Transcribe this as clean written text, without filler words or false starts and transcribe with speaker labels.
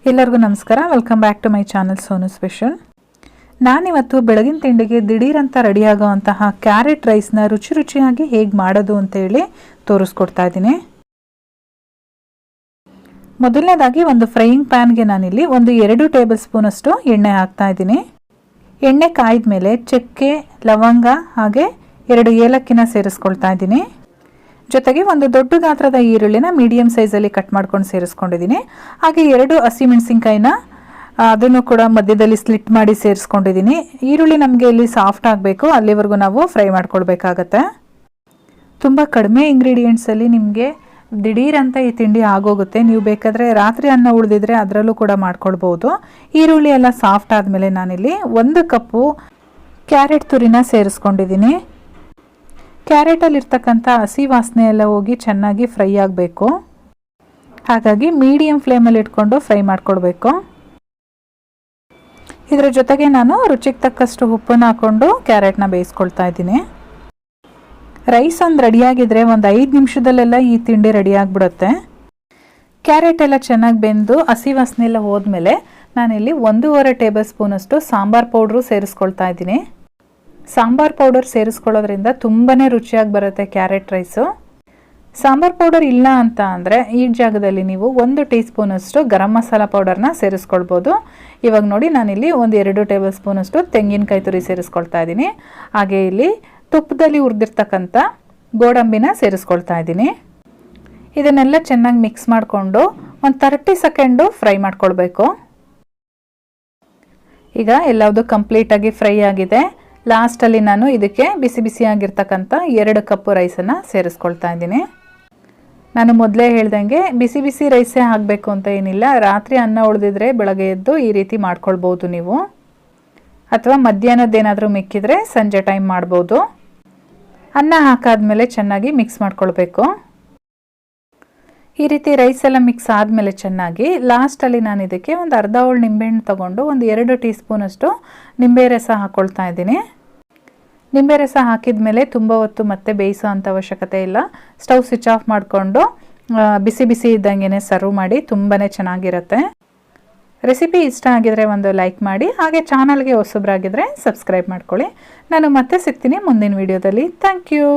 Speaker 1: ಎಲ್ಲರಿಗೂ ನಮಸ್ಕಾರ. Welcome back to my channel Sonu special. ನಾನಿವತ್ತು ಬೆಳಗಿನ ತಿಂಡಿಗೆ ದಿಢೀರಂತ ರೆಡಿಯಾಗುವಂತಹ ಕ್ಯಾರೆಟ್ ರೈಸ್ನ ರುಚಿಯಾಗಿ ಹೇಗೆ ಮಾಡೋದು ಅಂತೇಳಿ ತೋರಿಸ್ಕೊಡ್ತಾ ಇದ್ದೀನಿ. ಮೊದಲನೇದಾಗಿ ಒಂದು ಫ್ರೈಯಿಂಗ್ ಪ್ಯಾನ್ಗೆ ನಾನಿಲ್ಲಿ ಒಂದು 2 ಟೇಬಲ್ ಸ್ಪೂನ್ ಅಷ್ಟು ಎಣ್ಣೆ ಹಾಕ್ತಾ ಇದ್ದೀನಿ. ಎಣ್ಣೆ ಕಾಯ್ದ ಮೇಲೆ ಚಕ್ಕೆ, ಲವಂಗ ಹಾಗೆ 2 ಏಲಕ್ಕಿನ ಸೇರಿಸ್ಕೊಳ್ತಾ ಇದ್ದೀನಿ. ಜೊತೆಗೆ ಒಂದು ದೊಡ್ಡ ಗಾತ್ರದ ಈರುಳ್ಳಿನ ಮೀಡಿಯಂ ಸೈಜಲ್ಲಿ ಕಟ್ ಮಾಡ್ಕೊಂಡು ಸೇರಿಸ್ಕೊಂಡಿದ್ದೀನಿ. ಹಾಗೆ 2 ಹಸಿಮೆಣಸಿನ್ಕಾಯಿನ ಅದನ್ನು ಕೂಡ ಮಧ್ಯದಲ್ಲಿ ಸ್ಲಿಟ್ ಮಾಡಿ ಸೇರಿಸ್ಕೊಂಡಿದ್ದೀನಿ. ಈರುಳ್ಳಿ ನಮಗೆ ಇಲ್ಲಿ ಸಾಫ್ಟ್ ಆಗಬೇಕು, ಅಲ್ಲಿವರೆಗೂ ನಾವು ಫ್ರೈ ಮಾಡ್ಕೊಳ್ಬೇಕಾಗತ್ತೆ. ತುಂಬ ಕಡಿಮೆ ಇಂಗ್ರೀಡಿಯೆಂಟ್ಸಲ್ಲಿ ನಿಮಗೆ ದಿಢೀರಂತ ಈ ತಿಂಡಿ ಆಗೋಗುತ್ತೆ. ನೀವು ಬೇಕಾದರೆ ರಾತ್ರಿ ಅನ್ನ ಉಳಿದಿದ್ರೆ ಅದರಲ್ಲೂ ಕೂಡ ಮಾಡ್ಕೊಳ್ಬೋದು. ಈರುಳ್ಳಿ ಎಲ್ಲ ಸಾಫ್ಟ್ ಆದಮೇಲೆ ನಾನಿಲ್ಲಿ 1 ಕಪ್ಪು ಕ್ಯಾರೆಟ್ ತುರಿನ ಸೇರಿಸ್ಕೊಂಡಿದ್ದೀನಿ. ಕ್ಯಾರೆಟಲ್ಲಿರ್ತಕ್ಕಂಥ ಹಸಿ ವಾಸನೆ ಎಲ್ಲ ಹೋಗಿ ಚೆನ್ನಾಗಿ ಫ್ರೈ ಆಗಬೇಕು. ಹಾಗಾಗಿ ಮೀಡಿಯಂ ಫ್ಲೇಮಲ್ಲಿ ಇಟ್ಕೊಂಡು ಫ್ರೈ ಮಾಡ್ಕೊಳ್ಬೇಕು. ಇದರ ಜೊತೆಗೆ ನಾನು ರುಚಿಗೆ ತಕ್ಕಷ್ಟು ಉಪ್ಪನ್ನು ಹಾಕ್ಕೊಂಡು ಕ್ಯಾರೆಟ್ನ ಬೇಯಿಸ್ಕೊಳ್ತಾ ಇದ್ದೀನಿ. ರೈಸ್ ಒಂದು ರೆಡಿಯಾಗಿದ್ದರೆ ಒಂದು 5 ನಿಮಿಷದಲ್ಲೆಲ್ಲ ಈ ತಿಂಡಿ ರೆಡಿಯಾಗಿಬಿಡುತ್ತೆ. ಕ್ಯಾರೆಟ್ ಎಲ್ಲ ಚೆನ್ನಾಗಿ ಬೆಂದು ಹಸಿ ವಾಸನೆ ಎಲ್ಲ ಹೋದ್ಮೇಲೆ ನಾನಿಲ್ಲಿ 1.5 ಟೇಬಲ್ ಸ್ಪೂನ್ ಅಷ್ಟು ಸಾಂಬಾರ್ ಪೌಡ್ರು ಸೇರಿಸ್ಕೊಳ್ತಾ ಇದ್ದೀನಿ. ಸಾಂಬಾರ್ ಪೌಡರ್ ಸೇರಿಸ್ಕೊಳ್ಳೋದ್ರಿಂದ ತುಂಬಾ ರುಚಿಯಾಗಿ ಬರುತ್ತೆ ಕ್ಯಾರೆಟ್ ರೈಸು. ಸಾಂಬಾರ್ ಪೌಡರ್ ಇಲ್ಲ ಅಂತ ಅಂದರೆ ಈ ಜಾಗದಲ್ಲಿ ನೀವು 1 ಟೀ ಸ್ಪೂನ್ ಅಷ್ಟು ಗರಂ ಮಸಾಲ ಪೌಡರ್ನ ಸೇರಿಸ್ಕೊಳ್ಬೋದು. ಇವಾಗ ನೋಡಿ ನಾನಿಲ್ಲಿ ಒಂದು 2 ಟೇಬಲ್ ಸ್ಪೂನ್ ಅಷ್ಟು ತೆಂಗಿನಕಾಯಿ ತುರಿ ಸೇರಿಸ್ಕೊಳ್ತಾ ಇದ್ದೀನಿ. ಹಾಗೆ ಇಲ್ಲಿ ತುಪ್ಪದಲ್ಲಿ ಹುರಿದಿರ್ತಕ್ಕಂಥ ಗೋಡಂಬಿನ ಸೇರಿಸ್ಕೊಳ್ತಾ ಇದ್ದೀನಿ. ಇದನ್ನೆಲ್ಲ ಚೆನ್ನಾಗಿ ಮಿಕ್ಸ್ ಮಾಡಿಕೊಂಡು ಒಂದು 30 ಸೆಕೆಂಡು ಫ್ರೈ ಮಾಡ್ಕೊಳ್ಬೇಕು. ಈಗ ಎಲ್ಲವುದು ಕಂಪ್ಲೀಟಾಗಿ ಫ್ರೈ ಆಗಿದೆ. ಲಾಸ್ಟಲ್ಲಿ ನಾನು ಇದಕ್ಕೆ ಬಿಸಿ ಬಿಸಿಯಾಗಿರ್ತಕ್ಕಂಥ 2 ಕಪ್ಪು ರೈಸನ್ನು ಸೇರಿಸ್ಕೊಳ್ತಾ ಇದ್ದೀನಿ. ನಾನು ಮೊದಲೇ ಹೇಳ್ದಂಗೆ ಬಿಸಿ ಬಿಸಿ ರೈಸೇ ಆಗಬೇಕು ಅಂತ ಏನಿಲ್ಲ. ರಾತ್ರಿ ಅನ್ನ ಉಳಿದಿದ್ರೆ ಬೆಳಗ್ಗೆ ಎದ್ದು ಈ ರೀತಿ ಮಾಡ್ಕೊಳ್ಬೋದು ನೀವು, ಅಥವಾ ಮಧ್ಯಾಹ್ನದ್ದೇನಾದರೂ ಮಿಕ್ಕಿದ್ರೆ ಸಂಜೆ ಟೈಮ್ ಮಾಡ್ಬೋದು. ಅನ್ನ ಹಾಕಾದ್ಮೇಲೆ ಚೆನ್ನಾಗಿ ಮಿಕ್ಸ್ ಮಾಡ್ಕೊಳ್ಬೇಕು. ಈ ರೀತಿ ರೈಸ್ ಎಲ್ಲ ಮಿಕ್ಸ್ ಆದಮೇಲೆ ಚೆನ್ನಾಗಿ ಲಾಸ್ಟಲ್ಲಿ ನಾನು ಇದಕ್ಕೆ ಒಂದು ಅರ್ಧ ಹೋಳು ನಿಂಬೆಹಣ್ಣು ತೊಗೊಂಡು ಒಂದು 2 ಟೀ ಸ್ಪೂನ್ ಅಷ್ಟು ನಿಂಬೆ ರಸ ಹಾಕ್ಕೊಳ್ತಾ ಇದ್ದೀನಿ. ನಿಂಬೆ ರಸ ಹಾಕಿದ ಮೇಲೆ ತುಂಬ ಹೊತ್ತು ಮತ್ತೆ ಬೇಯಿಸೋ ಅಂಥ ಅವಶ್ಯಕತೆ ಇಲ್ಲ. ಸ್ಟವ್ ಸ್ವಿಚ್ ಆಫ್ ಮಾಡಿಕೊಂಡು ಬಿಸಿ ಬಿಸಿ ಇದ್ದಂಗೆ ಸರ್ವ್ ಮಾಡಿ, ತುಂಬಾ ಚೆನ್ನಾಗಿರುತ್ತೆ. ರೆಸಿಪಿ ಇಷ್ಟ ಆಗಿದರೆ ಒಂದು ಲೈಕ್ ಮಾಡಿ, ಹಾಗೆ ಚಾನಲ್ಗೆ ಹೊಸಬ್ರಾಗಿದ್ದರೆ ಸಬ್ಸ್ಕ್ರೈಬ್ ಮಾಡ್ಕೊಳ್ಳಿ. ನಾನು ಮತ್ತೆ ಸಿಗ್ತೀನಿ ಮುಂದಿನ ವಿಡಿಯೋದಲ್ಲಿ. Thank you.